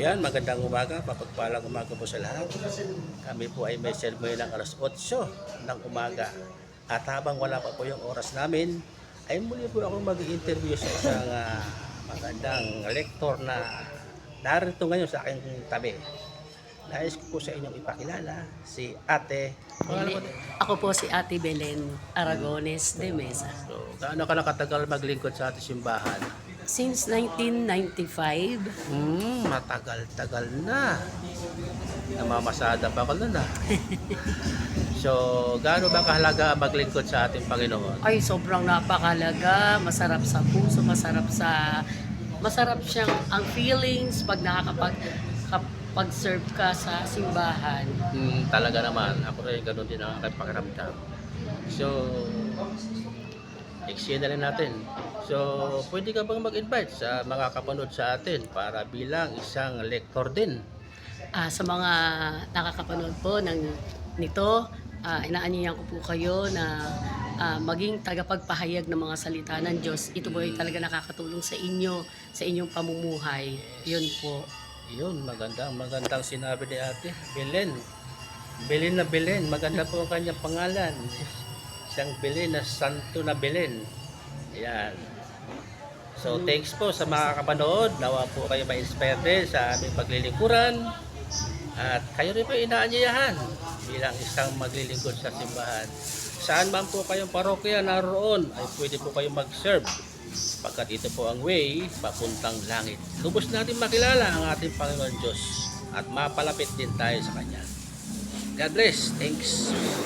Ayan, magandang umaga, mapagpalang umaga po sa lahat. Kami po ay may sermon ng alas 8 ng umaga. At habang wala pa po yung oras namin, ay muli po ako mag-interview sa isang magandang lektor na narito ngayon sa aking tabi. Nais ko po sa inyong ipakilala si Ate. Pangalan mo? Ako po si Ate Belen Aragones de Mesa. So, gaano ka nakatagal maglingkod sa ating simbahan? Since 1995, Matagal-tagal na. Namamasada pa ako nun So, gaano ba kahalaga ang maglingkod sa ating Panginoon? ay sobrang napakalaga, masarap sa puso, masarap siyang ang feelings pag nakakapag-serve ka sa simbahan. Talaga naman. Ako rin ganun din ang aking pakiramdam. So, eksena rin natin. So, pwede ka bang mag-invite sa mga kapanood sa atin para bilang isang lektor din? Sa mga nakakapanood po nito, inaanyayan ko po kayo na maging tagapagpahayag ng mga salita ng Diyos. Ito po ay talaga nakakatulong sa inyo, sa inyong pamumuhay. Yun po. Yun, magandang sinabi ni Ate. Belen. Belen na Belen. Maganda po ang kanyang pangalan. Isang Belen na santo na Belen. Ayan. So, thanks po sa mga kapanood. Nawa po kayo ma-inspire din sa aming paglilingkuran. At kayo rin po inaanyayahan bilang isang maglilingkod sa simbahan. Saan man po kayong parokya naroon ay pwede po kayong mag-serve. Pagkat ito po ang way papuntang langit. Lubos natin makilala ang ating Panginoon Diyos at mapalapit din tayo sa Kanya. God bless. Thanks.